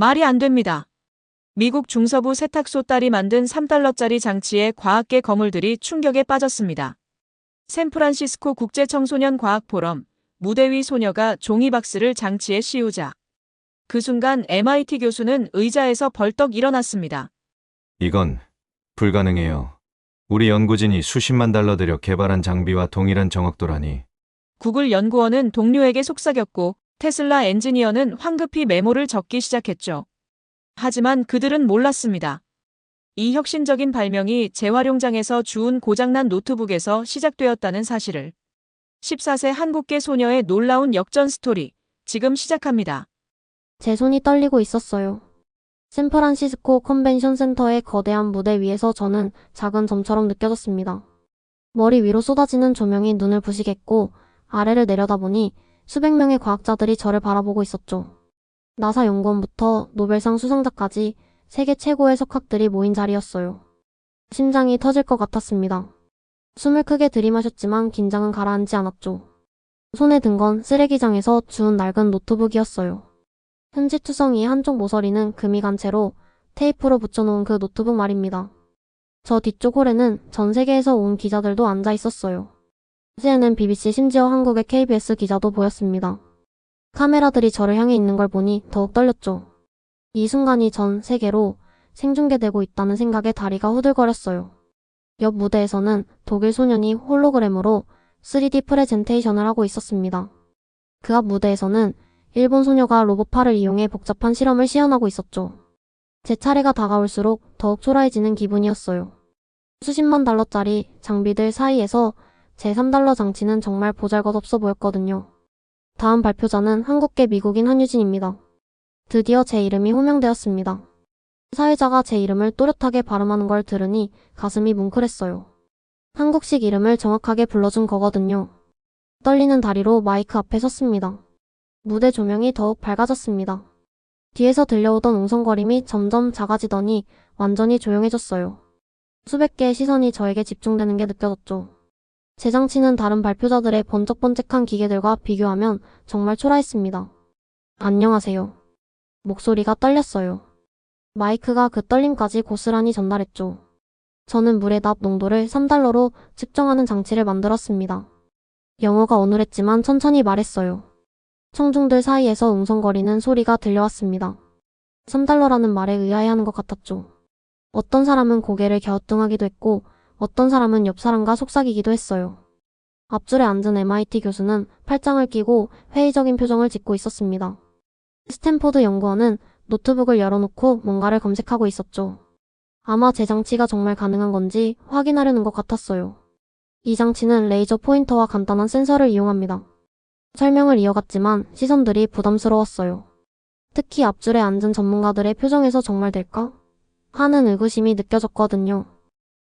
말이 안 됩니다. 미국 중서부 세탁소 딸이 만든 3달러짜리 장치에 과학계 거물들이 충격에 빠졌습니다. 샌프란시스코 국제청소년 과학포럼, 무대 위 소녀가 종이박스를 장치에 씌우자. 그 순간 MIT 교수는 의자에서 벌떡 일어났습니다. 이건 불가능해요. 우리 연구진이 수십만 달러 들여 개발한 장비와 동일한 정확도라니. 구글 연구원은 동료에게 속삭였고 테슬라 엔지니어는 황급히 메모를 적기 시작했죠. 하지만 그들은 몰랐습니다. 이 혁신적인 발명이 재활용장에서 주운 고장난 노트북에서 시작되었다는 사실을. 14세 한국계 소녀의 놀라운 역전 스토리, 지금 시작합니다. 제 손이 떨리고 있었어요. 샌프란시스코 컨벤션 센터의 거대한 무대 위에서 저는 작은 점처럼 느껴졌습니다. 머리 위로 쏟아지는 조명이 눈을 부시게 했고 아래를 내려다보니 수백 명의 과학자들이 저를 바라보고 있었죠. 나사 연구원부터 노벨상 수상자까지 세계 최고의 석학들이 모인 자리였어요. 심장이 터질 것 같았습니다. 숨을 크게 들이마셨지만 긴장은 가라앉지 않았죠. 손에 든 건 쓰레기장에서 주운 낡은 노트북이었어요. 흠집투성이의 한쪽 모서리는 금이 간 채로 테이프로 붙여놓은 그 노트북 말입니다. 저 뒤쪽 홀에는 전 세계에서 온 기자들도 앉아 있었어요. CNN, BBC, 심지어 한국의 KBS 기자도 보였습니다. 카메라들이 저를 향해 있는 걸 보니 더욱 떨렸죠. 이 순간이 전 세계로 생중계되고 있다는 생각에 다리가 후들거렸어요. 옆 무대에서는 독일 소년이 홀로그램으로 3D 프레젠테이션을 하고 있었습니다. 그 앞 무대에서는 일본 소녀가 로봇팔을 이용해 복잡한 실험을 시연하고 있었죠. 제 차례가 다가올수록 더욱 초라해지는 기분이었어요. 수십만 달러짜리 장비들 사이에서 제 3달러 장치는 정말 보잘것없어 보였거든요. 다음 발표자는 한국계 미국인 한유진입니다. 드디어 제 이름이 호명되었습니다. 사회자가 제 이름을 또렷하게 발음하는 걸 들으니 가슴이 뭉클했어요. 한국식 이름을 정확하게 불러준 거거든요. 떨리는 다리로 마이크 앞에 섰습니다. 무대 조명이 더욱 밝아졌습니다. 뒤에서 들려오던 웅성거림이 점점 작아지더니 완전히 조용해졌어요. 수백 개의 시선이 저에게 집중되는 게 느껴졌죠. 제 장치는 다른 발표자들의 번쩍번쩍한 기계들과 비교하면 정말 초라했습니다. 안녕하세요. 목소리가 떨렸어요. 마이크가 그 떨림까지 고스란히 전달했죠. 저는 물의 납 농도를 3달러로 측정하는 장치를 만들었습니다. 영어가 어눌했지만 천천히 말했어요. 청중들 사이에서 웅성거리는 소리가 들려왔습니다. 3달러라는 말에 의아해하는 것 같았죠. 어떤 사람은 고개를 갸우뚱하기도 했고 어떤 사람은 옆 사람과 속삭이기도 했어요. 앞줄에 앉은 MIT 교수는 팔짱을 끼고 회의적인 표정을 짓고 있었습니다. 스탠포드 연구원은 노트북을 열어놓고 뭔가를 검색하고 있었죠. 아마 제 장치가 정말 가능한 건지 확인하려는 것 같았어요. 이 장치는 레이저 포인터와 간단한 센서를 이용합니다. 설명을 이어갔지만 시선들이 부담스러웠어요. 특히 앞줄에 앉은 전문가들의 표정에서 정말 될까? 하는 의구심이 느껴졌거든요.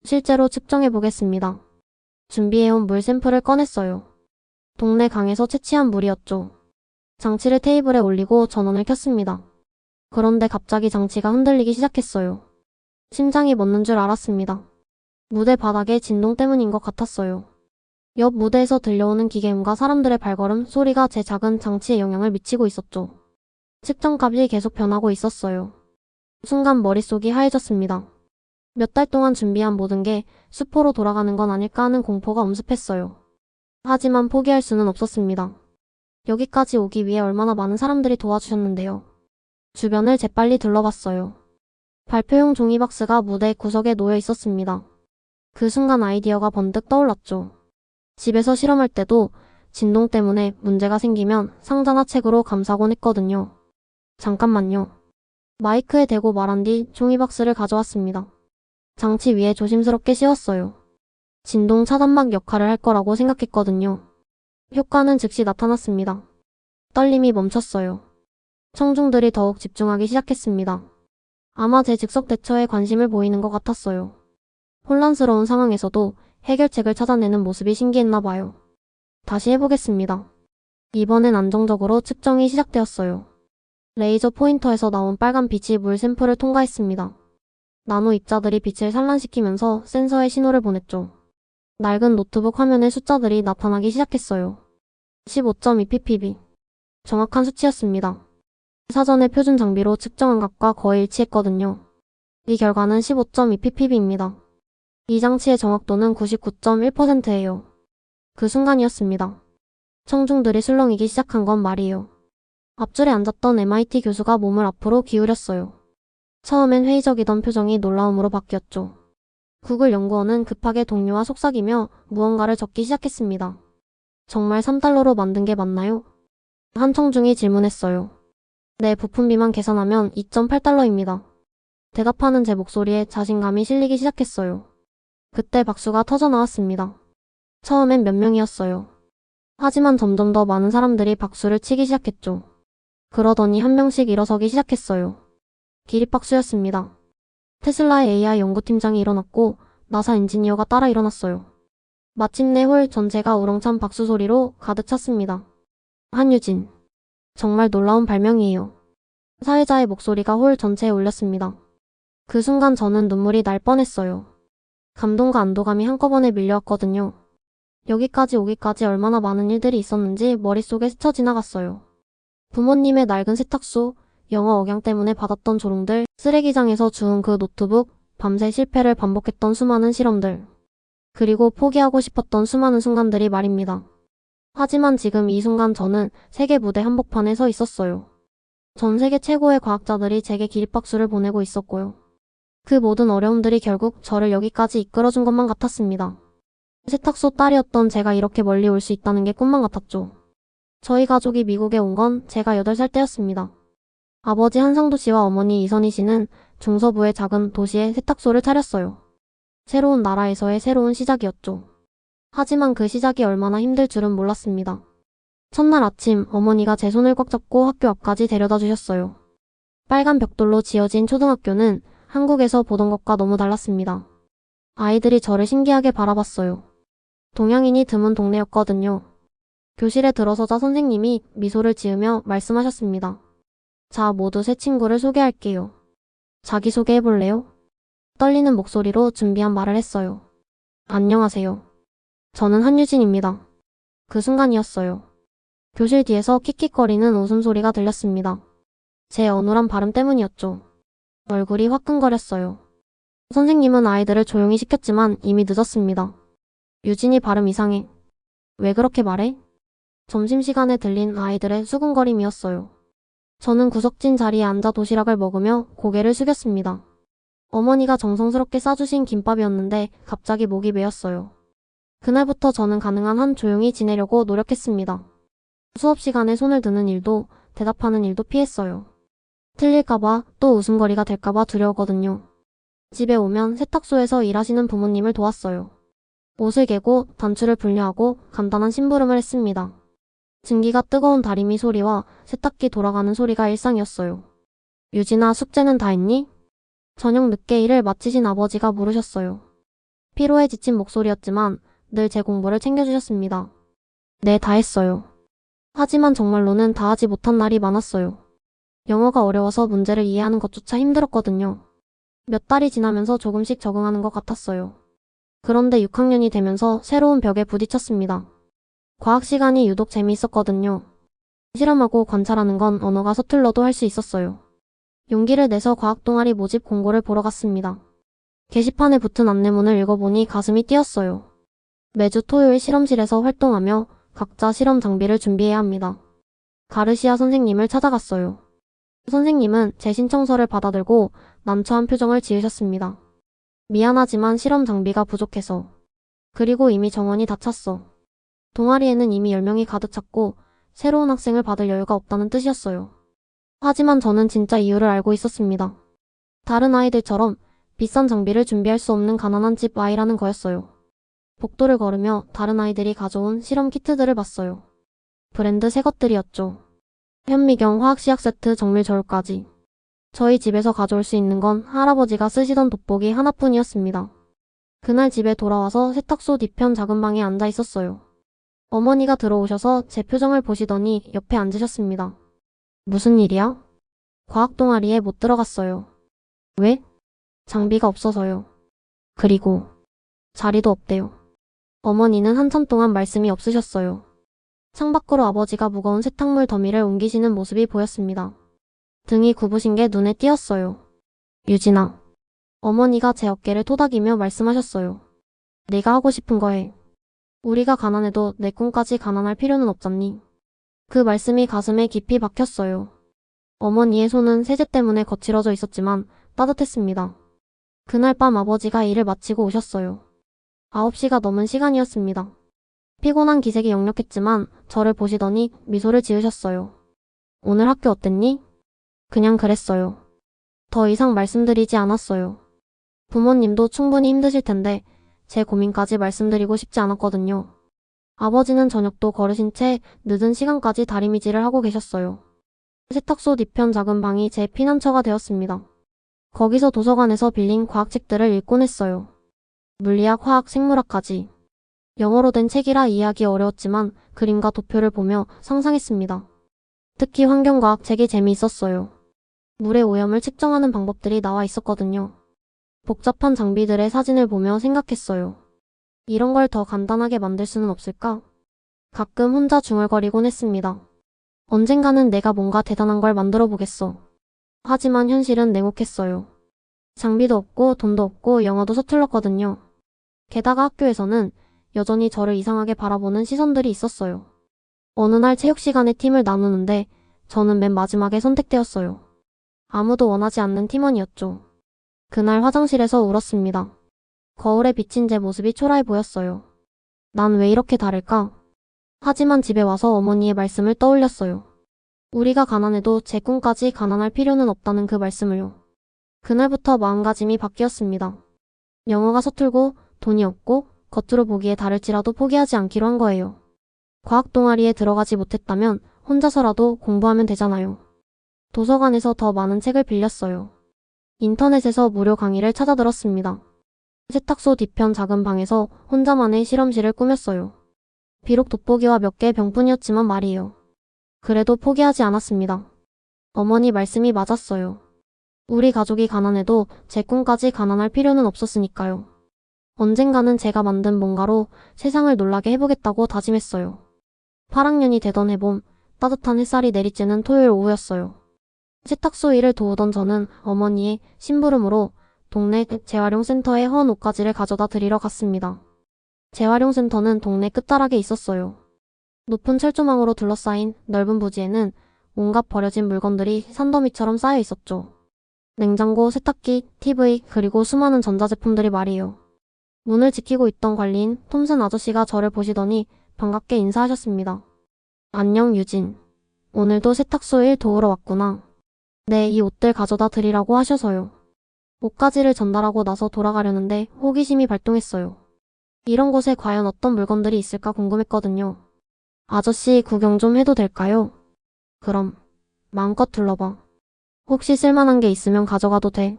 실제로 측정해보겠습니다. 준비해온 물 샘플을 꺼냈어요. 동네 강에서 채취한 물이었죠. 장치를 테이블에 올리고 전원을 켰습니다. 그런데 갑자기 장치가 흔들리기 시작했어요. 심장이 멎는 줄 알았습니다. 무대 바닥의 진동 때문인 것 같았어요. 옆 무대에서 들려오는 기계음과 사람들의 발걸음 소리가 제 작은 장치에 영향을 미치고 있었죠. 측정값이 계속 변하고 있었어요. 순간 머릿속이 하얘졌습니다. 몇 달 동안 준비한 모든 게 수포로 돌아가는 건 아닐까 하는 공포가 엄습했어요. 하지만 포기할 수는 없었습니다. 여기까지 오기 위해 얼마나 많은 사람들이 도와주셨는데요. 주변을 재빨리 둘러봤어요. 발표용 종이박스가 무대 구석에 놓여 있었습니다. 그 순간 아이디어가 번뜩 떠올랐죠. 집에서 실험할 때도 진동 때문에 문제가 생기면 상자나 책으로 감싸곤 했거든요. 잠깐만요. 마이크에 대고 말한 뒤 종이박스를 가져왔습니다. 장치 위에 조심스럽게 씌웠어요. 진동 차단막 역할을 할 거라고 생각했거든요. 효과는 즉시 나타났습니다. 떨림이 멈췄어요. 청중들이 더욱 집중하기 시작했습니다. 아마 제 즉석 대처에 관심을 보이는 것 같았어요. 혼란스러운 상황에서도 해결책을 찾아내는 모습이 신기했나 봐요. 다시 해보겠습니다. 이번엔 안정적으로 측정이 시작되었어요. 레이저 포인터에서 나온 빨간 빛이 물 샘플을 통과했습니다. 나노 입자들이 빛을 산란시키면서 센서에 신호를 보냈죠. 낡은 노트북 화면에 숫자들이 나타나기 시작했어요. 15.2 ppb. 정확한 수치였습니다. 사전에 표준 장비로 측정한 값과 거의 일치했거든요. 이 결과는 15.2ppb입니다. 이 장치의 정확도는 99.1%예요. 그 순간이었습니다. 청중들이 술렁이기 시작한 건 말이에요. 앞줄에 앉았던 MIT 교수가 몸을 앞으로 기울였어요. 처음엔 회의적이던 표정이 놀라움으로 바뀌었죠. 구글 연구원은 급하게 동료와 속삭이며 무언가를 적기 시작했습니다. 정말 3달러로 만든 게 맞나요? 한 청중이 질문했어요. 네, 부품비만 계산하면 2.8달러입니다. 대답하는 제 목소리에 자신감이 실리기 시작했어요. 그때 박수가 터져 나왔습니다. 처음엔 몇 명이었어요. 하지만 점점 더 많은 사람들이 박수를 치기 시작했죠. 그러더니 한 명씩 일어서기 시작했어요. 기립박수였습니다. 테슬라의 AI 연구팀장이 일어났고 나사 엔지니어가 따라 일어났어요. 마침내 홀 전체가 우렁찬 박수 소리로 가득 찼습니다. 한유진. 정말 놀라운 발명이에요. 사회자의 목소리가 홀 전체에 울렸습니다. 그 순간 저는 눈물이 날 뻔했어요. 감동과 안도감이 한꺼번에 밀려왔거든요. 여기까지 오기까지 얼마나 많은 일들이 있었는지 머릿속에 스쳐 지나갔어요. 부모님의 낡은 세탁소, 영어 억양 때문에 받았던 조롱들, 쓰레기장에서 주운 그 노트북, 밤새 실패를 반복했던 수많은 실험들, 그리고 포기하고 싶었던 수많은 순간들이 말입니다. 하지만 지금 이 순간 저는 세계 무대 한복판에 서 있었어요. 전 세계 최고의 과학자들이 제게 기립박수를 보내고 있었고요. 그 모든 어려움들이 결국 저를 여기까지 이끌어준 것만 같았습니다. 세탁소 딸이었던 제가 이렇게 멀리 올 수 있다는 게 꿈만 같았죠. 저희 가족이 미국에 온 건 제가 8살 때였습니다. 아버지 한상도 씨와 어머니 이선희 씨는 중서부의 작은 도시에 세탁소를 차렸어요. 새로운 나라에서의 새로운 시작이었죠. 하지만 그 시작이 얼마나 힘들 줄은 몰랐습니다. 첫날 아침 어머니가 제 손을 꽉 잡고 학교 앞까지 데려다 주셨어요. 빨간 벽돌로 지어진 초등학교는 한국에서 보던 것과 너무 달랐습니다. 아이들이 저를 신기하게 바라봤어요. 동양인이 드문 동네였거든요. 교실에 들어서자 선생님이 미소를 지으며 말씀하셨습니다. 자, 모두 새 친구를 소개할게요. 자기소개해볼래요? 떨리는 목소리로 준비한 말을 했어요. 안녕하세요. 저는 한유진입니다. 그 순간이었어요. 교실 뒤에서 킥킥거리는 웃음소리가 들렸습니다. 제 어눌한 발음 때문이었죠. 얼굴이 화끈거렸어요. 선생님은 아이들을 조용히 시켰지만 이미 늦었습니다. 유진이 발음 이상해. 왜 그렇게 말해? 점심시간에 들린 아이들의 수군거림이었어요. 저는 구석진 자리에 앉아 도시락을 먹으며 고개를 숙였습니다. 어머니가 정성스럽게 싸주신 김밥이었는데 갑자기 목이 메었어요. 그날부터 저는 가능한 한 조용히 지내려고 노력했습니다. 수업 시간에 손을 드는 일도 대답하는 일도 피했어요. 틀릴까봐 또 웃음거리가 될까봐 두려웠거든요. 집에 오면 세탁소에서 일하시는 부모님을 도왔어요. 옷을 개고 단추를 분리하고 간단한 심부름을 했습니다. 증기가 뜨거운 다리미 소리와 세탁기 돌아가는 소리가 일상이었어요. 유진아, 숙제는 다 했니? 저녁 늦게 일을 마치신 아버지가 물으셨어요. 피로에 지친 목소리였지만 늘 제 공부를 챙겨주셨습니다. 네, 다 했어요. 하지만 정말로는 다 하지 못한 날이 많았어요. 영어가 어려워서 문제를 이해하는 것조차 힘들었거든요. 몇 달이 지나면서 조금씩 적응하는 것 같았어요. 그런데 6학년이 되면서 새로운 벽에 부딪혔습니다. 과학 시간이 유독 재미있었거든요. 실험하고 관찰하는 건 언어가 서툴러도 할 수 있었어요. 용기를 내서 과학 동아리 모집 공고를 보러 갔습니다. 게시판에 붙은 안내문을 읽어보니 가슴이 뛰었어요. 매주 토요일 실험실에서 활동하며 각자 실험 장비를 준비해야 합니다. 가르시아 선생님을 찾아갔어요. 선생님은 제 신청서를 받아들고 난처한 표정을 지으셨습니다. 미안하지만 실험 장비가 부족해서. 그리고 이미 정원이 다 찼어. 동아리에는 이미 10명이 가득 찼고 새로운 학생을 받을 여유가 없다는 뜻이었어요. 하지만 저는 진짜 이유를 알고 있었습니다. 다른 아이들처럼 비싼 장비를 준비할 수 없는 가난한 집 아이라는 거였어요. 복도를 걸으며 다른 아이들이 가져온 실험 키트들을 봤어요. 브랜드 새 것들이었죠. 현미경 화학시약 세트 정밀 저울까지. 저희 집에서 가져올 수 있는 건 할아버지가 쓰시던 돋보기 하나뿐이었습니다. 그날 집에 돌아와서 세탁소 뒤편 작은 방에 앉아 있었어요. 어머니가 들어오셔서 제 표정을 보시더니 옆에 앉으셨습니다. 무슨 일이야? 과학 동아리에 못 들어갔어요. 왜? 장비가 없어서요. 그리고 자리도 없대요. 어머니는 한참 동안 말씀이 없으셨어요. 창밖으로 아버지가 무거운 세탁물 더미를 옮기시는 모습이 보였습니다. 등이 굽으신 게 눈에 띄었어요. 유진아. 어머니가 제 어깨를 토닥이며 말씀하셨어요. 네가 하고 싶은 거 해. 우리가 가난해도 내 꿈까지 가난할 필요는 없잖니. 그 말씀이 가슴에 깊이 박혔어요. 어머니의 손은 세제 때문에 거칠어져 있었지만 따뜻했습니다. 그날 밤 아버지가 일을 마치고 오셨어요. 9시가 넘은 시간이었습니다. 피곤한 기색이 역력했지만 저를 보시더니 미소를 지으셨어요. 오늘 학교 어땠니? 그냥 그랬어요. 더 이상 말씀드리지 않았어요. 부모님도 충분히 힘드실 텐데 제 고민까지 말씀드리고 싶지 않았거든요. 아버지는 저녁도 거르신 채 늦은 시간까지 다리미질을 하고 계셨어요. 세탁소 뒤편 작은 방이 제 피난처가 되었습니다. 거기서 도서관에서 빌린 과학책들을 읽곤 했어요. 물리학, 화학, 생물학까지. 영어로 된 책이라 이해하기 어려웠지만 그림과 도표를 보며 상상했습니다. 특히 환경과학 책이 재미있었어요. 물의 오염을 측정하는 방법들이 나와 있었거든요. 복잡한 장비들의 사진을 보며 생각했어요. 이런 걸 더 간단하게 만들 수는 없을까? 가끔 혼자 중얼거리곤 했습니다. 언젠가는 내가 뭔가 대단한 걸 만들어 보겠어. 하지만 현실은 냉혹했어요. 장비도 없고 돈도 없고 영어도 서툴렀거든요. 게다가 학교에서는 여전히 저를 이상하게 바라보는 시선들이 있었어요. 어느 날 체육 시간에 팀을 나누는데 저는 맨 마지막에 선택되었어요. 아무도 원하지 않는 팀원이었죠. 그날 화장실에서 울었습니다. 거울에 비친 제 모습이 초라해 보였어요. 난 왜 이렇게 다를까? 하지만 집에 와서 어머니의 말씀을 떠올렸어요. 우리가 가난해도 제 꿈까지 가난할 필요는 없다는 그 말씀을요. 그날부터 마음가짐이 바뀌었습니다. 영어가 서툴고 돈이 없고 겉으로 보기에 다를지라도 포기하지 않기로 한 거예요. 과학 동아리에 들어가지 못했다면 혼자서라도 공부하면 되잖아요. 도서관에서 더 많은 책을 빌렸어요. 인터넷에서 무료 강의를 찾아 들었습니다. 세탁소 뒤편 작은 방에서 혼자만의 실험실을 꾸몄어요. 비록 돋보기와 몇 개의 병뿐이었지만 말이에요. 그래도 포기하지 않았습니다. 어머니 말씀이 맞았어요. 우리 가족이 가난해도 제 꿈까지 가난할 필요는 없었으니까요. 언젠가는 제가 만든 뭔가로 세상을 놀라게 해보겠다고 다짐했어요. 8학년이 되던 해봄, 따뜻한 햇살이 내리쬐는 토요일 오후였어요. 세탁소 일을 도우던 저는 어머니의 심부름으로 동네 재활용센터에 헌 옷가지를 가져다 드리러 갔습니다. 재활용센터는 동네 끝자락에 있었어요. 높은 철조망으로 둘러싸인 넓은 부지에는 온갖 버려진 물건들이 산더미처럼 쌓여 있었죠. 냉장고, 세탁기, TV, 그리고 수많은 전자제품들이 말이에요. 문을 지키고 있던 관리인 톰슨 아저씨가 저를 보시더니 반갑게 인사하셨습니다. 안녕 유진. 오늘도 세탁소 일 도우러 왔구나. 네, 이 옷들 가져다 드리라고 하셔서요. 옷가지를 전달하고 나서 돌아가려는데 호기심이 발동했어요. 이런 곳에 과연 어떤 물건들이 있을까 궁금했거든요. 아저씨 구경 좀 해도 될까요? 그럼 마음껏 둘러봐. 혹시 쓸만한 게 있으면 가져가도 돼.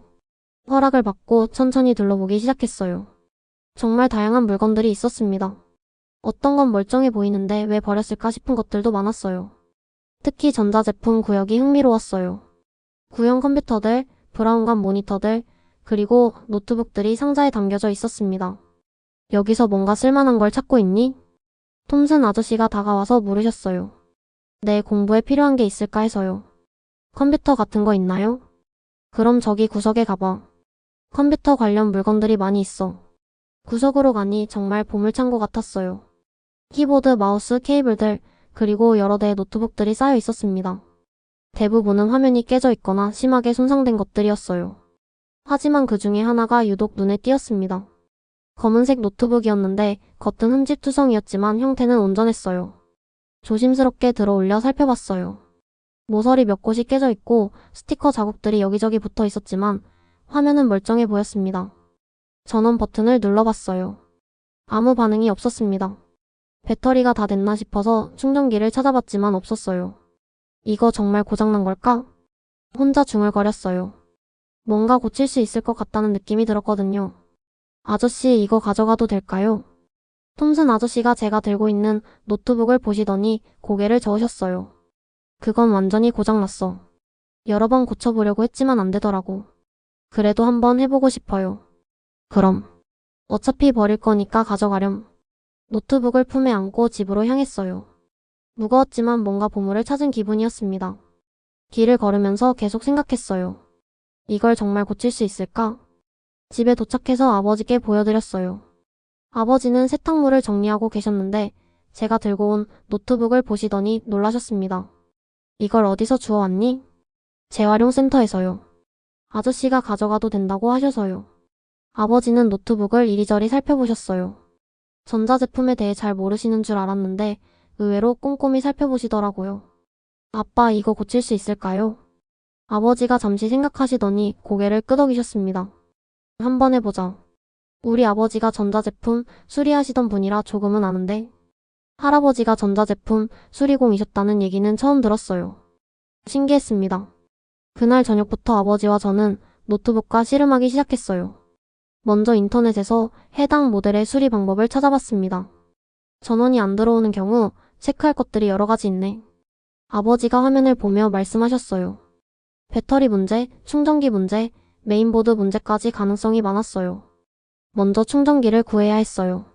허락을 받고 천천히 둘러보기 시작했어요. 정말 다양한 물건들이 있었습니다. 어떤 건 멀쩡해 보이는데 왜 버렸을까 싶은 것들도 많았어요. 특히 전자제품 구역이 흥미로웠어요. 구형 컴퓨터들, 브라운관 모니터들, 그리고 노트북들이 상자에 담겨져 있었습니다. 여기서 뭔가 쓸만한 걸 찾고 있니? 톰슨 아저씨가 다가와서 물으셨어요. 네, 공부에 필요한 게 있을까 해서요. 컴퓨터 같은 거 있나요? 그럼 저기 구석에 가봐. 컴퓨터 관련 물건들이 많이 있어. 구석으로 가니 정말 보물창고 같았어요. 키보드, 마우스, 케이블들, 그리고 여러 대의 노트북들이 쌓여 있었습니다. 대부분은 화면이 깨져 있거나 심하게 손상된 것들이었어요. 하지만 그 중에 하나가 유독 눈에 띄었습니다. 검은색 노트북이었는데 겉은 흠집투성이었지만 형태는 온전했어요. 조심스럽게 들어 올려 살펴봤어요. 모서리 몇 곳이 깨져 있고 스티커 자국들이 여기저기 붙어 있었지만 화면은 멀쩡해 보였습니다. 전원 버튼을 눌러봤어요. 아무 반응이 없었습니다. 배터리가 다 됐나 싶어서 충전기를 찾아봤지만 없었어요. 이거 정말 고장난 걸까? 혼자 중얼거렸어요. 뭔가 고칠 수 있을 것 같다는 느낌이 들었거든요. 아저씨, 이거 가져가도 될까요? 톰슨 아저씨가 제가 들고 있는 노트북을 보시더니 고개를 저으셨어요. 그건 완전히 고장났어. 여러 번 고쳐보려고 했지만 안 되더라고. 그래도 한번 해보고 싶어요. 그럼. 어차피 버릴 거니까 가져가렴. 노트북을 품에 안고 집으로 향했어요. 무거웠지만 뭔가 보물을 찾은 기분이었습니다. 길을 걸으면서 계속 생각했어요. 이걸 정말 고칠 수 있을까? 집에 도착해서 아버지께 보여드렸어요. 아버지는 세탁물을 정리하고 계셨는데 제가 들고 온 노트북을 보시더니 놀라셨습니다. 이걸 어디서 주워왔니? 재활용센터에서요. 아저씨가 가져가도 된다고 하셔서요. 아버지는 노트북을 이리저리 살펴보셨어요. 전자제품에 대해 잘 모르시는 줄 알았는데 의외로 꼼꼼히 살펴보시더라고요. 아빠, 이거 고칠 수 있을까요? 아버지가 잠시 생각하시더니 고개를 끄덕이셨습니다. 한번 해보자. 우리 아버지가 전자제품 수리하시던 분이라 조금은 아는데 할아버지가 전자제품 수리공이셨다는 얘기는 처음 들었어요. 신기했습니다. 그날 저녁부터 아버지와 저는 노트북과 씨름하기 시작했어요. 먼저 인터넷에서 해당 모델의 수리 방법을 찾아봤습니다. 전원이 안 들어오는 경우 체크할 것들이 여러 가지 있네. 아버지가 화면을 보며 말씀하셨어요. 배터리 문제, 충전기 문제, 메인보드 문제까지 가능성이 많았어요. 먼저 충전기를 구해야 했어요.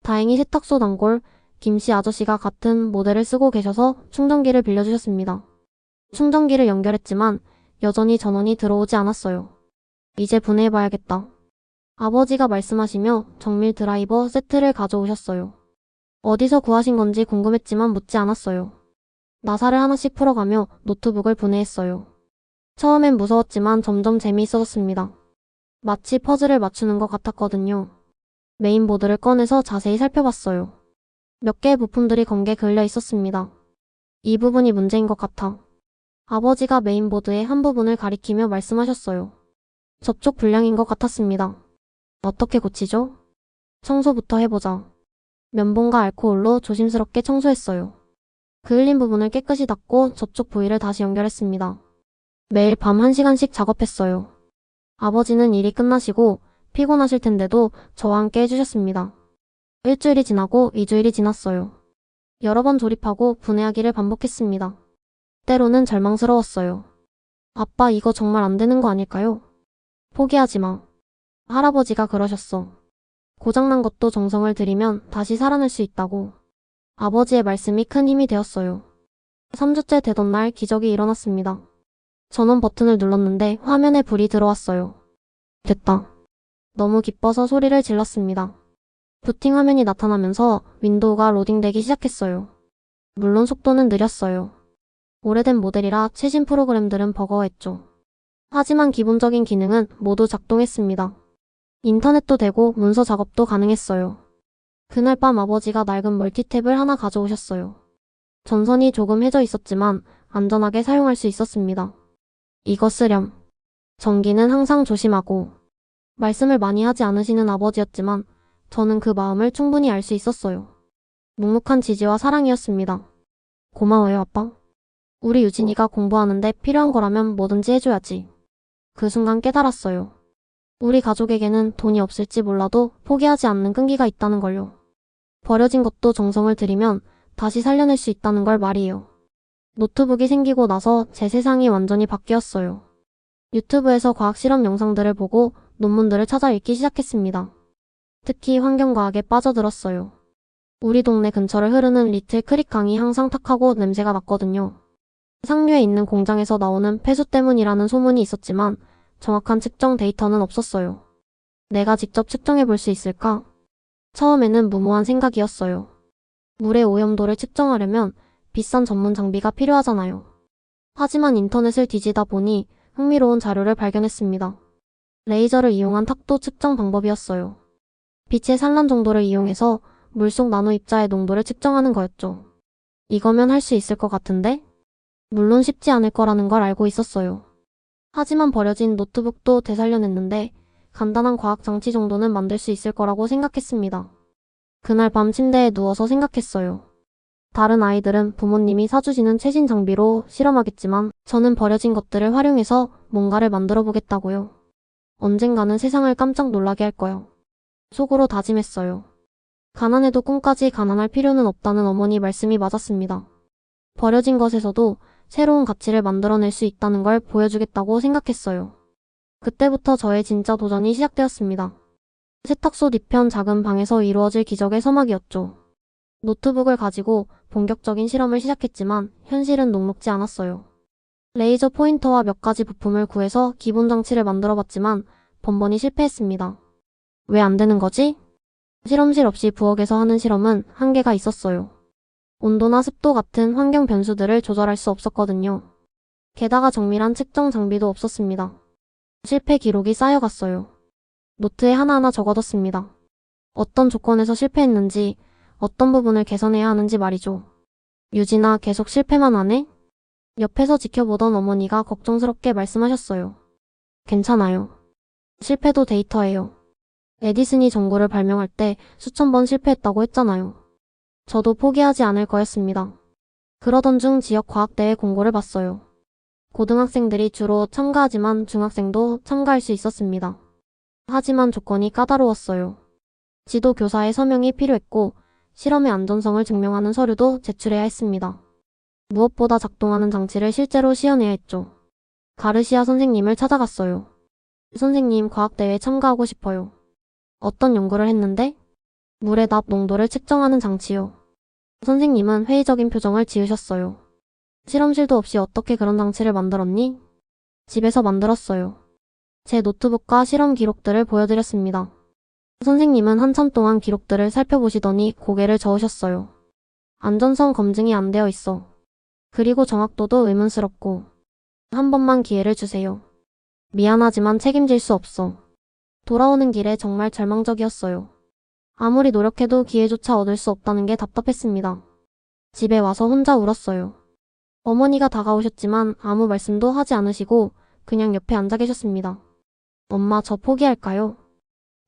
다행히 세탁소 단골 김씨 아저씨가 같은 모델을 쓰고 계셔서 충전기를 빌려주셨습니다. 충전기를 연결했지만 여전히 전원이 들어오지 않았어요. 이제 분해해봐야겠다. 아버지가 말씀하시며 정밀 드라이버 세트를 가져오셨어요. 어디서 구하신 건지 궁금했지만 묻지 않았어요. 나사를 하나씩 풀어가며 노트북을 분해했어요. 처음엔 무서웠지만 점점 재미있어졌습니다. 마치 퍼즐을 맞추는 것 같았거든요. 메인보드를 꺼내서 자세히 살펴봤어요. 몇 개의 부품들이 검게 그을려 있었습니다. 이 부분이 문제인 것 같아. 아버지가 메인보드의 한 부분을 가리키며 말씀하셨어요. 접촉 불량인 것 같았습니다. 어떻게 고치죠? 청소부터 해보자. 면봉과 알코올로 조심스럽게 청소했어요. 그을린 부분을 깨끗이 닦고 접촉 부위를 다시 연결했습니다. 매일 밤 1시간씩 작업했어요. 아버지는 일이 끝나시고 피곤하실 텐데도 저와 함께 해주셨습니다. 일주일이 지나고 2주일이 지났어요. 여러 번 조립하고 분해하기를 반복했습니다. 때로는 절망스러웠어요. 아빠, 이거 정말 안 되는 거 아닐까요? 포기하지 마. 할아버지가 그러셨어. 고장난 것도 정성을 들이면 다시 살아날 수 있다고. 아버지의 말씀이 큰 힘이 되었어요. 3주째 되던 날 기적이 일어났습니다. 전원 버튼을 눌렀는데 화면에 불이 들어왔어요. 됐다. 너무 기뻐서 소리를 질렀습니다. 부팅 화면이 나타나면서 윈도우가 로딩되기 시작했어요. 물론 속도는 느렸어요. 오래된 모델이라 최신 프로그램들은 버거워했죠. 하지만 기본적인 기능은 모두 작동했습니다. 인터넷도 되고 문서 작업도 가능했어요. 그날 밤 아버지가 낡은 멀티탭을 하나 가져오셨어요. 전선이 조금 해져 있었지만 안전하게 사용할 수 있었습니다. 이거 쓰렴. 전기는 항상 조심하고. 말씀을 많이 하지 않으시는 아버지였지만 저는 그 마음을 충분히 알 수 있었어요. 묵묵한 지지와 사랑이었습니다. 고마워요, 아빠. 우리 유진이가 공부하는데 필요한 거라면 뭐든지 해줘야지. 그 순간 깨달았어요. 우리 가족에게는 돈이 없을지 몰라도 포기하지 않는 끈기가 있다는 걸요. 버려진 것도 정성을 들이면 다시 살려낼 수 있다는 걸 말이에요. 노트북이 생기고 나서 제 세상이 완전히 바뀌었어요. 유튜브에서 과학 실험 영상들을 보고 논문들을 찾아 읽기 시작했습니다. 특히 환경과학에 빠져들었어요. 우리 동네 근처를 흐르는 리틀 크릭 강이 항상 탁하고 냄새가 났거든요. 상류에 있는 공장에서 나오는 폐수 때문이라는 소문이 있었지만 정확한 측정 데이터는 없었어요. 내가 직접 측정해 볼 수 있을까? 처음에는 무모한 생각이었어요. 물의 오염도를 측정하려면 비싼 전문 장비가 필요하잖아요. 하지만 인터넷을 뒤지다 보니 흥미로운 자료를 발견했습니다. 레이저를 이용한 탁도 측정 방법이었어요. 빛의 산란 정도를 이용해서 물속 나노 입자의 농도를 측정하는 거였죠. 이거면 할 수 있을 것 같은데? 물론 쉽지 않을 거라는 걸 알고 있었어요. 하지만 버려진 노트북도 되살려냈는데 간단한 과학 장치 정도는 만들 수 있을 거라고 생각했습니다. 그날 밤 침대에 누워서 생각했어요. 다른 아이들은 부모님이 사주시는 최신 장비로 실험하겠지만 저는 버려진 것들을 활용해서 뭔가를 만들어 보겠다고요. 언젠가는 세상을 깜짝 놀라게 할 거요. 속으로 다짐했어요. 가난해도 꿈까지 가난할 필요는 없다는 어머니 말씀이 맞았습니다. 버려진 것에서도 새로운 가치를 만들어낼 수 있다는 걸 보여주겠다고 생각했어요. 그때부터 저의 진짜 도전이 시작되었습니다. 세탁소 뒤편 작은 방에서 이루어질 기적의 서막이었죠. 노트북을 가지고 본격적인 실험을 시작했지만 현실은 녹록지 않았어요. 레이저 포인터와 몇 가지 부품을 구해서 기본 장치를 만들어봤지만 번번이 실패했습니다. 왜 안 되는 거지? 실험실 없이 부엌에서 하는 실험은 한계가 있었어요. 온도나 습도 같은 환경 변수들을 조절할 수 없었거든요. 게다가 정밀한 측정 장비도 없었습니다. 실패 기록이 쌓여갔어요. 노트에 하나하나 적어뒀습니다. 어떤 조건에서 실패했는지, 어떤 부분을 개선해야 하는지 말이죠. 유진아, 계속 실패만 하네? 옆에서 지켜보던 어머니가 걱정스럽게 말씀하셨어요. 괜찮아요. 실패도 데이터예요. 에디슨이 전구를 발명할 때 수천 번 실패했다고 했잖아요. 저도 포기하지 않을 거였습니다. 그러던 중 지역 과학대회 공고를 봤어요. 고등학생들이 주로 참가하지만 중학생도 참가할 수 있었습니다. 하지만 조건이 까다로웠어요. 지도교사의 서명이 필요했고 실험의 안전성을 증명하는 서류도 제출해야 했습니다. 무엇보다 작동하는 장치를 실제로 시연해야 했죠. 가르시아 선생님을 찾아갔어요. 선생님, 과학대회에 참가하고 싶어요. 어떤 연구를 했는데? 물의 납 농도를 측정하는 장치요. 선생님은 회의적인 표정을 지으셨어요. 실험실도 없이 어떻게 그런 장치를 만들었니? 집에서 만들었어요. 제 노트북과 실험 기록들을 보여드렸습니다. 선생님은 한참 동안 기록들을 살펴보시더니 고개를 저으셨어요. 안전성 검증이 안 되어 있어. 그리고 정확도도 의문스럽고. 한 번만 기회를 주세요. 미안하지만 책임질 수 없어. 돌아오는 길에 정말 절망적이었어요. 아무리 노력해도 기회조차 얻을 수 없다는 게 답답했습니다. 집에 와서 혼자 울었어요. 어머니가 다가오셨지만 아무 말씀도 하지 않으시고 그냥 옆에 앉아 계셨습니다. 엄마, 저 포기할까요?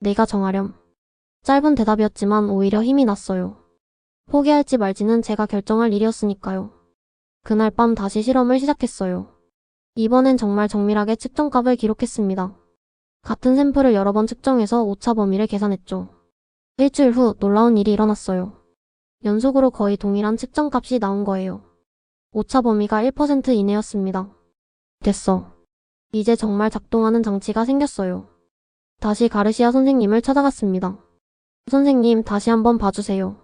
내가 정하렴. 짧은 대답이었지만 오히려 힘이 났어요. 포기할지 말지는 제가 결정할 일이었으니까요. 그날 밤 다시 실험을 시작했어요. 이번엔 정말 정밀하게 측정값을 기록했습니다. 같은 샘플을 여러 번 측정해서 오차 범위를 계산했죠. 일주일 후 놀라운 일이 일어났어요. 연속으로 거의 동일한 측정값이 나온 거예요. 오차 범위가 1% 이내였습니다. 됐어. 이제 정말 작동하는 장치가 생겼어요. 다시 가르시아 선생님을 찾아갔습니다. 선생님, 다시 한번 봐주세요.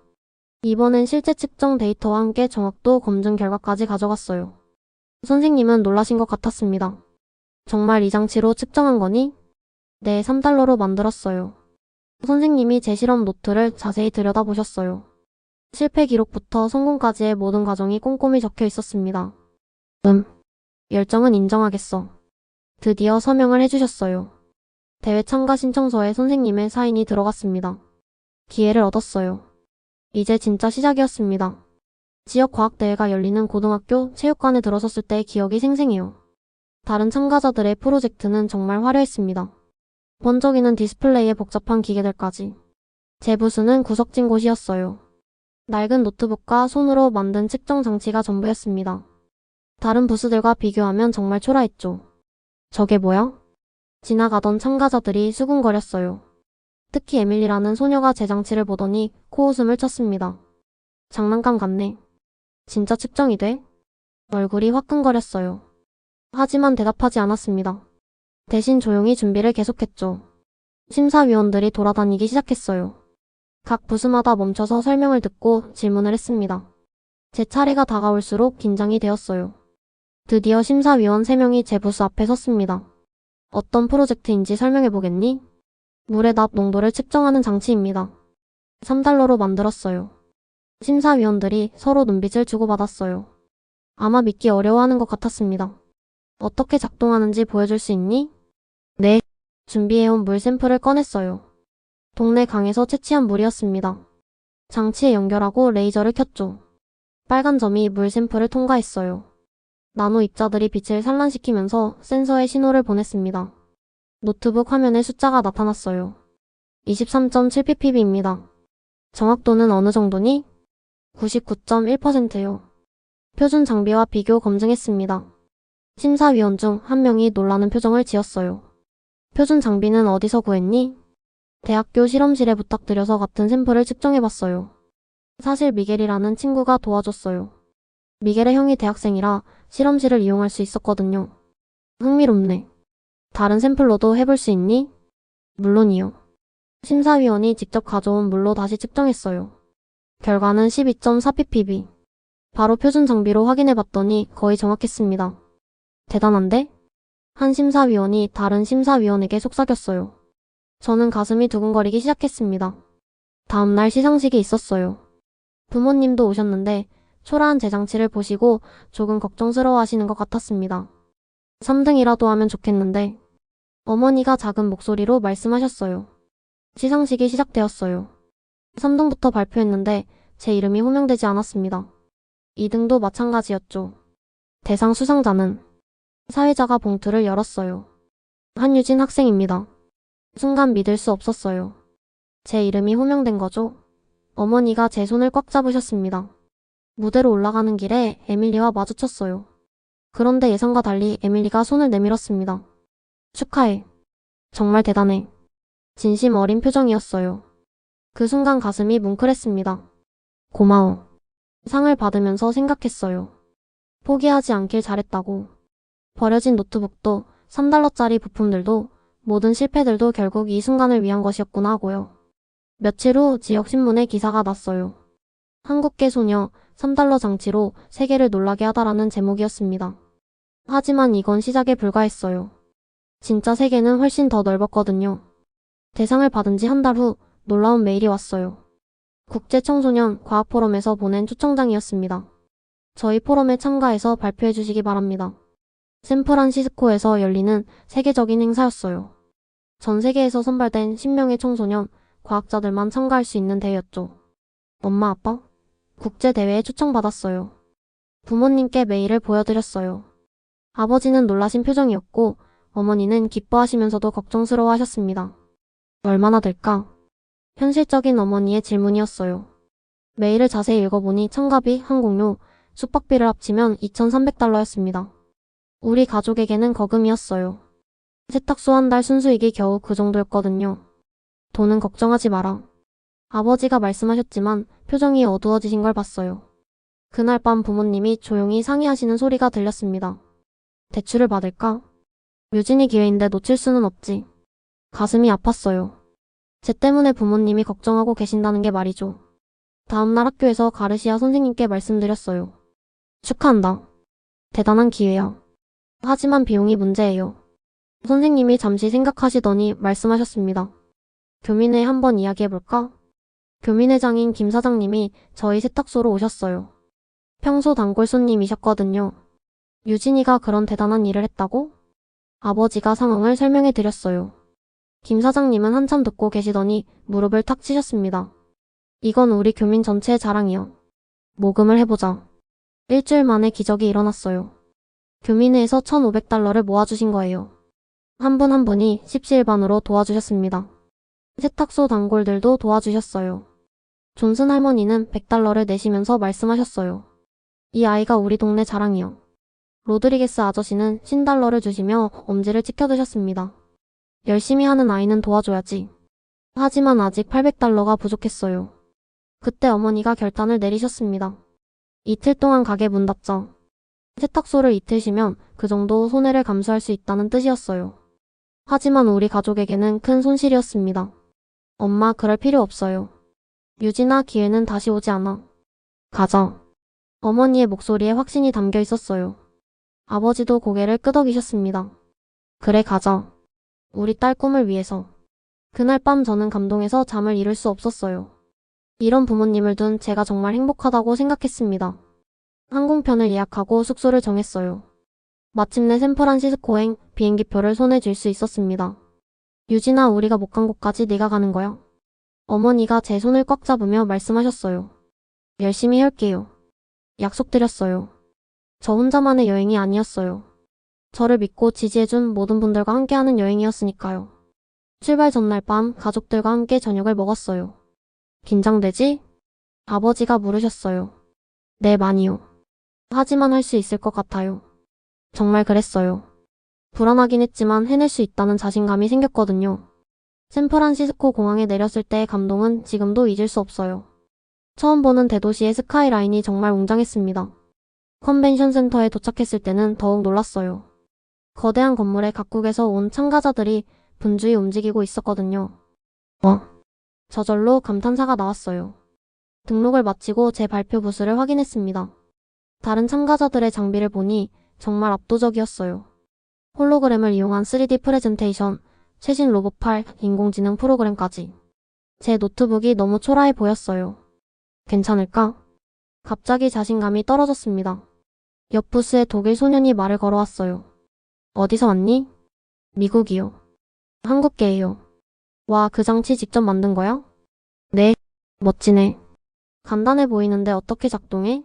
이번엔 실제 측정 데이터와 함께 정확도 검증 결과까지 가져갔어요. 선생님은 놀라신 것 같았습니다. 정말 이 장치로 측정한 거니? 네, 3달러로 만들었어요. 선생님이 제 실험 노트를 자세히 들여다보셨어요. 실패 기록부터 성공까지의 모든 과정이 꼼꼼히 적혀 있었습니다. 열정은 인정하겠어. 드디어 서명을 해주셨어요. 대회 참가 신청서에 선생님의 사인이 들어갔습니다. 기회를 얻었어요. 이제 진짜 시작이었습니다. 지역 과학대회가 열리는 고등학교 체육관에 들어섰을 때의 기억이 생생해요. 다른 참가자들의 프로젝트는 정말 화려했습니다. 번쩍이는 디스플레이에 복잡한 기계들까지. 제 부스는 구석진 곳이었어요. 낡은 노트북과 손으로 만든 측정 장치가 전부였습니다. 다른 부스들과 비교하면 정말 초라했죠. 저게 뭐야? 지나가던 참가자들이 수군거렸어요. 특히 에밀리라는 소녀가 제 장치를 보더니 코웃음을 쳤습니다. 장난감 같네. 진짜 측정이 돼? 얼굴이 화끈거렸어요. 하지만 대답하지 않았습니다. 대신 조용히 준비를 계속했죠. 심사위원들이 돌아다니기 시작했어요. 각 부스마다 멈춰서 설명을 듣고 질문을 했습니다. 제 차례가 다가올수록 긴장이 되었어요. 드디어 심사위원 3명이 제 부스 앞에 섰습니다. 어떤 프로젝트인지 설명해보겠니? 물의 납 농도를 측정하는 장치입니다. 3달러로 만들었어요. 심사위원들이 서로 눈빛을 주고받았어요. 아마 믿기 어려워하는 것 같았습니다. 어떻게 작동하는지 보여줄 수 있니? 네. 준비해온 물 샘플을 꺼냈어요. 동네 강에서 채취한 물이었습니다. 장치에 연결하고 레이저를 켰죠. 빨간 점이 물 샘플을 통과했어요. 나노 입자들이 빛을 산란시키면서 센서에 신호를 보냈습니다. 노트북 화면에 숫자가 나타났어요. 23.7ppb입니다. 정확도는 어느 정도니? 99.1%요. 표준 장비와 비교 검증했습니다. 심사위원 중 한 명이 놀라는 표정을 지었어요. 표준 장비는 어디서 구했니? 대학교 실험실에 부탁드려서 같은 샘플을 측정해봤어요. 사실 미겔이라는 친구가 도와줬어요. 미겔의 형이 대학생이라 실험실을 이용할 수 있었거든요. 흥미롭네. 다른 샘플로도 해볼 수 있니? 물론이요. 심사위원이 직접 가져온 물로 다시 측정했어요. 결과는 12.4ppb. 바로 표준 장비로 확인해봤더니 거의 정확했습니다. 대단한데? 한 심사위원이 다른 심사위원에게 속삭였어요. 저는 가슴이 두근거리기 시작했습니다. 다음날 시상식이 있었어요. 부모님도 오셨는데 초라한 제 장치를 보시고 조금 걱정스러워 하시는 것 같았습니다. 3등이라도 하면 좋겠는데 어머니가 작은 목소리로 말씀하셨어요. 시상식이 시작되었어요. 3등부터 발표했는데 제 이름이 호명되지 않았습니다. 2등도 마찬가지였죠. 대상 수상자는 사회자가 봉투를 열었어요. 한유진 학생입니다. 순간 믿을 수 없었어요. 제 이름이 호명된 거죠? 어머니가 제 손을 꽉 잡으셨습니다. 무대로 올라가는 길에 에밀리와 마주쳤어요. 그런데 예상과 달리 에밀리가 손을 내밀었습니다. 축하해. 정말 대단해. 진심 어린 표정이었어요. 그 순간 가슴이 뭉클했습니다. 고마워. 상을 받으면서 생각했어요. 포기하지 않길 잘했다고. 버려진 노트북도 3달러짜리 부품들도 모든 실패들도 결국 이 순간을 위한 것이었구나 하고요. 며칠 후 지역신문에 기사가 났어요. 한국계 소녀 3달러 장치로 세계를 놀라게 하다라는 제목이었습니다. 하지만 이건 시작에 불과했어요. 진짜 세계는 훨씬 더 넓었거든요. 대상을 받은 지 한 달 후 놀라운 메일이 왔어요. 국제청소년 과학포럼에서 보낸 초청장이었습니다. 저희 포럼에 참가해서 발표해 주시기 바랍니다. 샌프란시스코에서 열리는 세계적인 행사였어요. 전 세계에서 선발된 10명의 청소년, 과학자들만 참가할 수 있는 대회였죠. 엄마, 아빠? 국제대회에 초청받았어요. 부모님께 메일을 보여드렸어요. 아버지는 놀라신 표정이었고 어머니는 기뻐하시면서도 걱정스러워 하셨습니다. 얼마나 될까? 현실적인 어머니의 질문이었어요. 메일을 자세히 읽어보니 참가비, 항공료, 숙박비를 합치면 2,300달러였습니다. 우리 가족에게는 거금이었어요. 세탁소 한 달 순수익이 겨우 그 정도였거든요. 돈은 걱정하지 마라. 아버지가 말씀하셨지만 표정이 어두워지신 걸 봤어요. 그날 밤 부모님이 조용히 상의하시는 소리가 들렸습니다. 대출을 받을까? 유진이 기회인데 놓칠 수는 없지. 가슴이 아팠어요. 쟤 때문에 부모님이 걱정하고 계신다는 게 말이죠. 다음날 학교에서 가르시아 선생님께 말씀드렸어요. 축하한다. 대단한 기회야. 하지만 비용이 문제예요. 선생님이 잠시 생각하시더니 말씀하셨습니다. 교민회 한번 이야기해볼까? 교민회장인 김 사장님이 저희 세탁소로 오셨어요. 평소 단골 손님이셨거든요. 유진이가 그런 대단한 일을 했다고? 아버지가 상황을 설명해 드렸어요. 김 사장님은 한참 듣고 계시더니 무릎을 탁 치셨습니다. 이건 우리 교민 전체의 자랑이야. 모금을 해보자. 일주일 만에 기적이 일어났어요. 교민회에서 1,500달러를 모아주신 거예요. 한 분 한 분이 십시일반으로 도와주셨습니다. 세탁소 단골들도 도와주셨어요. 존슨 할머니는 100달러를 내시면서 말씀하셨어요. 이 아이가 우리 동네 자랑이야. 로드리게스 아저씨는 10달러를 주시며 엄지를 찍혀드셨습니다. 열심히 하는 아이는 도와줘야지. 하지만 아직 800달러가 부족했어요. 그때 어머니가 결단을 내리셨습니다. 이틀 동안 가게 문 닫자. 세탁소를 이틀 쉬면 그 정도 손해를 감수할 수 있다는 뜻이었어요. 하지만 우리 가족에게는 큰 손실이었습니다. 엄마, 그럴 필요 없어요. 유진아, 기회는 다시 오지 않아. 가자. 어머니의 목소리에 확신이 담겨 있었어요. 아버지도 고개를 끄덕이셨습니다. 그래, 가자. 우리 딸 꿈을 위해서. 그날 밤 저는 감동해서 잠을 이룰 수 없었어요. 이런 부모님을 둔 제가 정말 행복하다고 생각했습니다. 항공편을 예약하고 숙소를 정했어요. 마침내 샌프란시스코행 비행기표를 손에 쥘 수 있었습니다. 유진아, 우리가 못 간 곳까지 네가 가는 거야. 어머니가 제 손을 꽉 잡으며 말씀하셨어요. 열심히 할게요. 약속드렸어요. 저 혼자만의 여행이 아니었어요. 저를 믿고 지지해준 모든 분들과 함께하는 여행이었으니까요. 출발 전날 밤 가족들과 함께 저녁을 먹었어요. 긴장되지? 아버지가 물으셨어요. 네, 많이요. 하지만 할 수 있을 것 같아요. 정말 그랬어요. 불안하긴 했지만 해낼 수 있다는 자신감이 생겼거든요. 샌프란시스코 공항에 내렸을 때의 감동은 지금도 잊을 수 없어요. 처음 보는 대도시의 스카이라인이 정말 웅장했습니다. 컨벤션 센터에 도착했을 때는 더욱 놀랐어요. 거대한 건물에 각국에서 온 참가자들이 분주히 움직이고 있었거든요. 저절로 감탄사가 나왔어요. 등록을 마치고 제 발표 부스를 확인했습니다. 다른 참가자들의 장비를 보니 정말 압도적이었어요. 홀로그램을 이용한 3D 프레젠테이션, 최신 로봇팔, 인공지능 프로그램까지. 제 노트북이 너무 초라해 보였어요. 괜찮을까? 갑자기 자신감이 떨어졌습니다. 옆 부스에 독일 소년이 말을 걸어왔어요. 어디서 왔니? 미국이요. 한국계예요. 와, 그 장치 직접 만든 거야? 네. 멋지네. 간단해 보이는데 어떻게 작동해?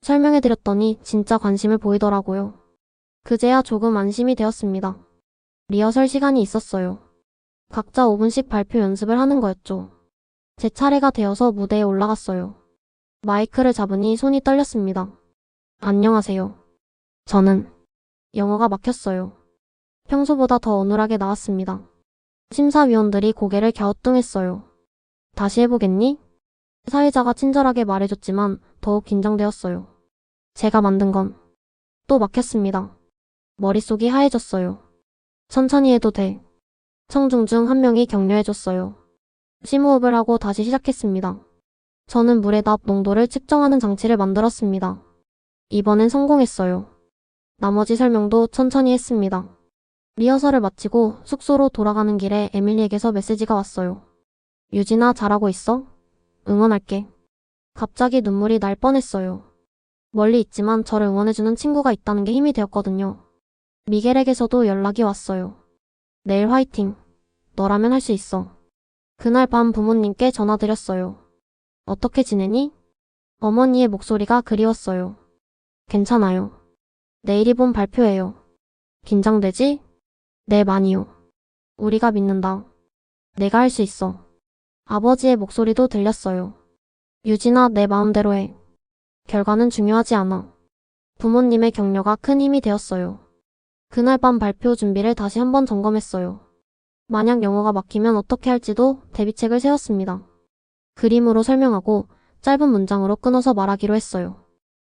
설명해드렸더니 진짜 관심을 보이더라고요. 그제야 조금 안심이 되었습니다. 리허설 시간이 있었어요. 각자 5분씩 발표 연습을 하는 거였죠. 제 차례가 되어서 무대에 올라갔어요. 마이크를 잡으니 손이 떨렸습니다. 안녕하세요. 저는 영어가 막혔어요. 평소보다 더 어눌하게 나왔습니다. 심사위원들이 고개를 갸우뚱했어요. 다시 해보겠니? 사회자가 친절하게 말해줬지만 더욱 긴장되었어요. 제가 만든 건 또 막혔습니다. 머릿속이 하얘졌어요. 천천히 해도 돼. 청중 중 한 명이 격려해줬어요. 심호흡을 하고 다시 시작했습니다. 저는 물의 납 농도를 측정하는 장치를 만들었습니다. 이번엔 성공했어요. 나머지 설명도 천천히 했습니다. 리허설을 마치고 숙소로 돌아가는 길에 에밀리에게서 메시지가 왔어요. 유진아, 잘하고 있어? 응원할게. 갑자기 눈물이 날 뻔했어요. 멀리 있지만 저를 응원해주는 친구가 있다는 게 힘이 되었거든요. 미겔에게서도 연락이 왔어요. 내일 화이팅. 너라면 할 수 있어. 그날 밤 부모님께 전화드렸어요. 어떻게 지내니? 어머니의 목소리가 그리웠어요. 괜찮아요. 내일 이번 발표예요. 긴장되지? 네, 많이요. 우리가 믿는다. 내가 할 수 있어. 아버지의 목소리도 들렸어요. 유진아, 내 마음대로 해. 결과는 중요하지 않아. 부모님의 격려가 큰 힘이 되었어요. 그날 밤 발표 준비를 다시 한번 점검했어요. 만약 영어가 막히면 어떻게 할지도 대비책을 세웠습니다. 그림으로 설명하고 짧은 문장으로 끊어서 말하기로 했어요.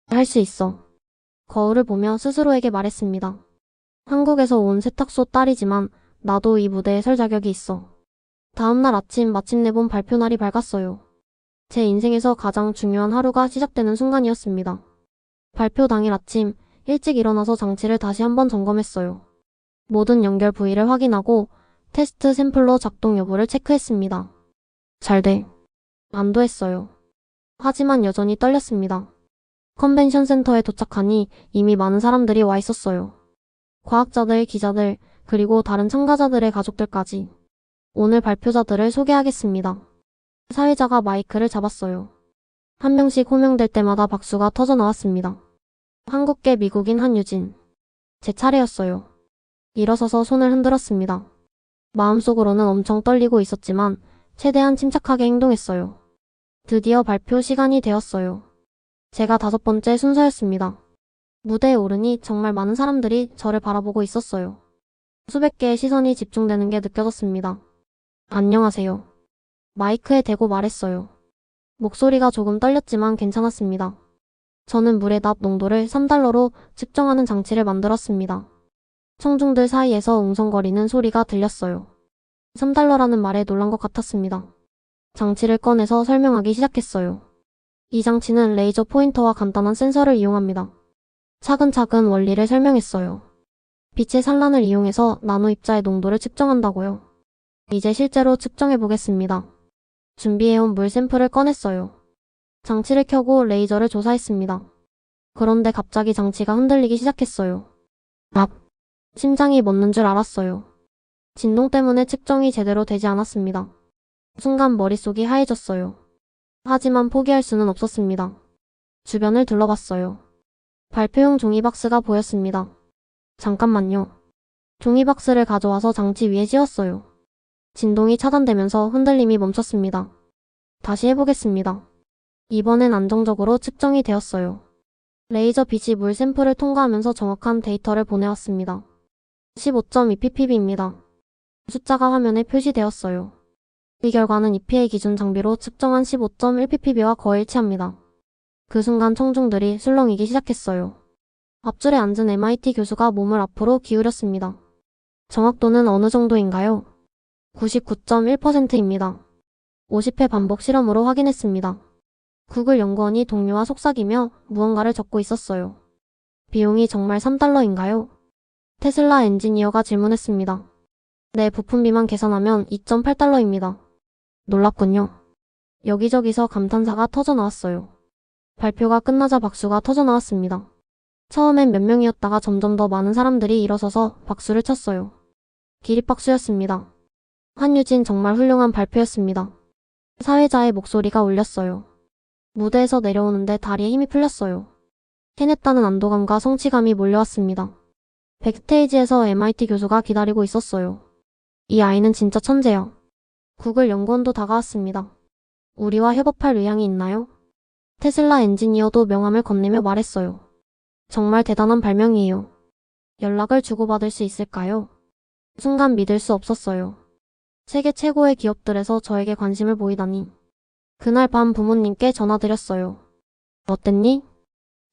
할 수 있어. 거울을 보며 스스로에게 말했습니다. 한국에서 온 세탁소 딸이지만 나도 이 무대에 설 자격이 있어. 다음날 아침 마침내 본 발표 날이 밝았어요. 제 인생에서 가장 중요한 하루가 시작되는 순간이었습니다. 발표 당일 아침 일찍 일어나서 장치를 다시 한번 점검했어요. 모든 연결 부위를 확인하고 테스트 샘플러 작동 여부를 체크했습니다. 잘 돼. 안도했어요. 하지만 여전히 떨렸습니다. 컨벤션 센터에 도착하니 이미 많은 사람들이 와 있었어요. 과학자들, 기자들, 그리고 다른 참가자들의 가족들까지. 오늘 발표자들을 소개하겠습니다. 사회자가 마이크를 잡았어요. 한 명씩 호명될 때마다 박수가 터져 나왔습니다. 한국계 미국인 한유진. 제 차례였어요. 일어서서 손을 흔들었습니다. 마음속으로는 엄청 떨리고 있었지만 최대한 침착하게 행동했어요. 드디어 발표 시간이 되었어요. 제가 5번째 순서였습니다. 무대에 오르니 정말 많은 사람들이 저를 바라보고 있었어요. 수백 개의 시선이 집중되는 게 느껴졌습니다. 안녕하세요. 마이크에 대고 말했어요. 목소리가 조금 떨렸지만 괜찮았습니다. 저는 물의 납 농도를 3달러로 측정하는 장치를 만들었습니다. 청중들 사이에서 웅성거리는 소리가 들렸어요. 3달러라는 말에 놀란 것 같았습니다. 장치를 꺼내서 설명하기 시작했어요. 이 장치는 레이저 포인터와 간단한 센서를 이용합니다. 차근차근 원리를 설명했어요. 빛의 산란을 이용해서 나노 입자의 농도를 측정한다고요. 이제 실제로 측정해 보겠습니다. 준비해온 물 샘플을 꺼냈어요. 장치를 켜고 레이저를 조사했습니다. 그런데 갑자기 장치가 흔들리기 시작했어요. 심장이 멎는 줄 알았어요. 진동 때문에 측정이 제대로 되지 않았습니다. 순간 머릿속이 하얘졌어요. 하지만 포기할 수는 없었습니다. 주변을 둘러봤어요. 발표용 종이박스가 보였습니다. 잠깐만요. 종이박스를 가져와서 장치 위에 씌웠어요. 진동이 차단되면서 흔들림이 멈췄습니다. 다시 해보겠습니다. 이번엔 안정적으로 측정이 되었어요. 레이저 빛이 물 샘플을 통과하면서 정확한 데이터를 보내왔습니다. 15.2ppb입니다. 숫자가 화면에 표시되었어요. 이 결과는 EPA 기준 장비로 측정한 15.1ppb와 거의 일치합니다. 그 순간 청중들이 술렁이기 시작했어요. 앞줄에 앉은 MIT 교수가 몸을 앞으로 기울였습니다. 정확도는 어느 정도인가요? 99.1%입니다. 50회 반복 실험으로 확인했습니다. 구글 연구원이 동료와 속삭이며 무언가를 적고 있었어요. 비용이 정말 3달러인가요? 테슬라 엔지니어가 질문했습니다. 네, 부품비만 계산하면 2.8달러입니다. 놀랍군요. 여기저기서 감탄사가 터져나왔어요. 발표가 끝나자 박수가 터져나왔습니다. 처음엔 몇 명이었다가 점점 더 많은 사람들이 일어서서 박수를 쳤어요. 기립박수였습니다. 한유진 정말 훌륭한 발표였습니다. 사회자의 목소리가 울렸어요. 무대에서 내려오는데 다리에 힘이 풀렸어요. 해냈다는 안도감과 성취감이 몰려왔습니다. 백스테이지에서 MIT 교수가 기다리고 있었어요. 이 아이는 진짜 천재야. 구글 연구원도 다가왔습니다. 우리와 협업할 의향이 있나요? 테슬라 엔지니어도 명함을 건네며 말했어요. 정말 대단한 발명이에요. 연락을 주고받을 수 있을까요? 순간 믿을 수 없었어요. 세계 최고의 기업들에서 저에게 관심을 보이다니. 그날 밤 부모님께 전화드렸어요. 어땠니?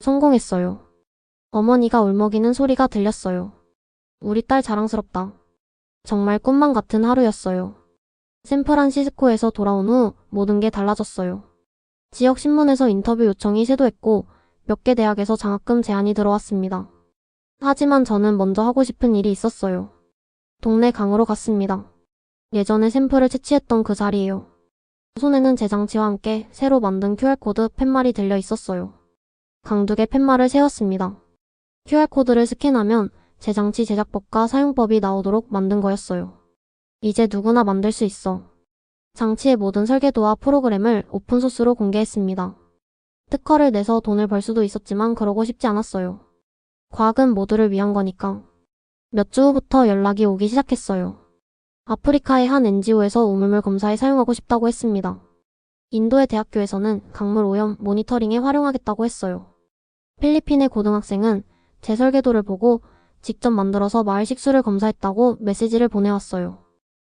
성공했어요. 어머니가 울먹이는 소리가 들렸어요. 우리 딸 자랑스럽다. 정말 꿈만 같은 하루였어요. 샌프란시스코에서 돌아온 후 모든 게 달라졌어요. 지역 신문에서 인터뷰 요청이 쇄도했고 몇 개 대학에서 장학금 제안이 들어왔습니다. 하지만 저는 먼저 하고 싶은 일이 있었어요. 동네 강으로 갔습니다. 예전에 샘플을 채취했던 그 자리예요. 손에는 제 장치와 함께 새로 만든 QR코드 팻말이 들려 있었어요. 강둑에 팻말을 세웠습니다. QR코드를 스캔하면 제 장치 제작법과 사용법이 나오도록 만든 거였어요. 이제 누구나 만들 수 있어. 장치의 모든 설계도와 프로그램을 오픈소스로 공개했습니다. 특허를 내서 돈을 벌 수도 있었지만 그러고 싶지 않았어요. 과학은 모두를 위한 거니까. 몇 주 후부터 연락이 오기 시작했어요. 아프리카의 한 NGO에서 우물물 검사에 사용하고 싶다고 했습니다. 인도의 대학교에서는 강물 오염 모니터링에 활용하겠다고 했어요. 필리핀의 고등학생은 제 설계도를 보고 직접 만들어서 마을 식수를 검사했다고 메시지를 보내왔어요.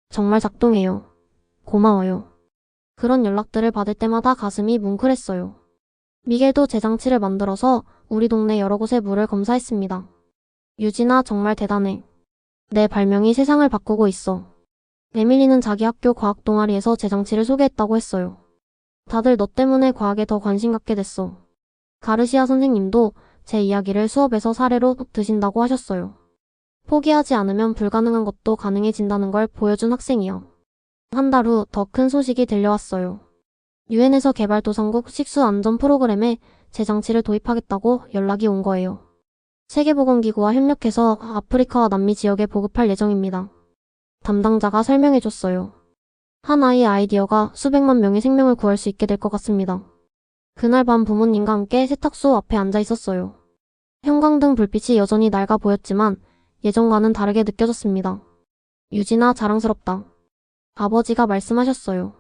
정말 작동해요. 고마워요. 그런 연락들을 받을 때마다 가슴이 뭉클했어요. 미겔도 제 장치를 만들어서 우리 동네 여러 곳의 물을 검사했습니다. 유진아, 정말 대단해. 내 발명이 세상을 바꾸고 있어. 에밀리는 자기 학교 과학 동아리에서 제 장치를 소개했다고 했어요. 다들 너 때문에 과학에 더 관심 갖게 됐어. 가르시아 선생님도 제 이야기를 수업에서 사례로 드신다고 하셨어요. 포기하지 않으면 불가능한 것도 가능해진다는 걸 보여준 학생이요. 한 달 후 더 큰 소식이 들려왔어요. 유엔에서 개발도상국 식수 안전 프로그램에 제 장치를 도입하겠다고 연락이 온 거예요. 세계보건기구와 협력해서 아프리카와 남미 지역에 보급할 예정입니다. 담당자가 설명해줬어요. 하나의 아이디어가 수백만 명의 생명을 구할 수 있게 될 것 같습니다. 그날 밤 부모님과 함께 세탁소 앞에 앉아 있었어요. 형광등 불빛이 여전히 낡아 보였지만 예전과는 다르게 느껴졌습니다. 유진아, 자랑스럽다. 아버지가 말씀하셨어요.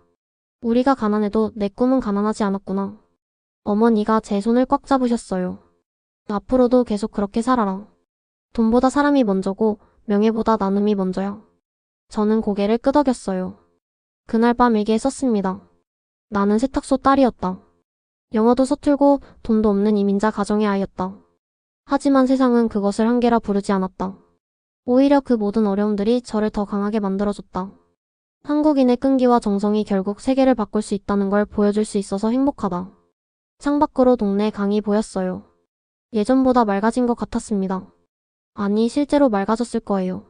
우리가 가난해도 내 꿈은 가난하지 않았구나. 어머니가 제 손을 꽉 잡으셨어요. 앞으로도 계속 그렇게 살아라. 돈보다 사람이 먼저고 명예보다 나눔이 먼저야. 저는 고개를 끄덕였어요. 그날 밤 일기에 썼습니다. 나는 세탁소 딸이었다. 영어도 서툴고 돈도 없는 이민자 가정의 아이였다. 하지만 세상은 그것을 한계라 부르지 않았다. 오히려 그 모든 어려움들이 저를 더 강하게 만들어줬다. 한국인의 끈기와 정성이 결국 세계를 바꿀 수 있다는 걸 보여줄 수 있어서 행복하다. 창밖으로 동네 강이 보였어요. 예전보다 맑아진 것 같았습니다. 아니, 실제로 맑아졌을 거예요.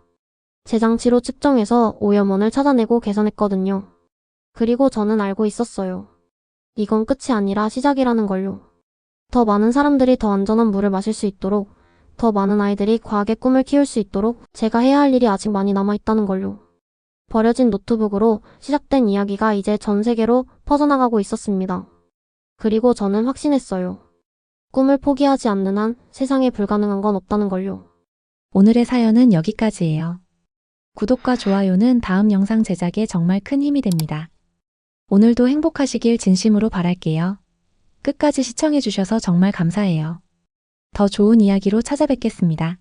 제 장치로 측정해서 오염원을 찾아내고 계산했거든요. 그리고 저는 알고 있었어요. 이건 끝이 아니라 시작이라는 걸요. 더 많은 사람들이 더 안전한 물을 마실 수 있도록, 더 많은 아이들이 과학의 꿈을 키울 수 있도록 제가 해야 할 일이 아직 많이 남아있다는 걸요. 버려진 노트북으로 시작된 이야기가 이제 전 세계로 퍼져나가고 있었습니다. 그리고 저는 확신했어요. 꿈을 포기하지 않는 한 세상에 불가능한 건 없다는 걸요. 오늘의 사연은 여기까지예요. 구독과 좋아요는 다음 영상 제작에 정말 큰 힘이 됩니다. 오늘도 행복하시길 진심으로 바랄게요. 끝까지 시청해주셔서 정말 감사해요. 더 좋은 이야기로 찾아뵙겠습니다.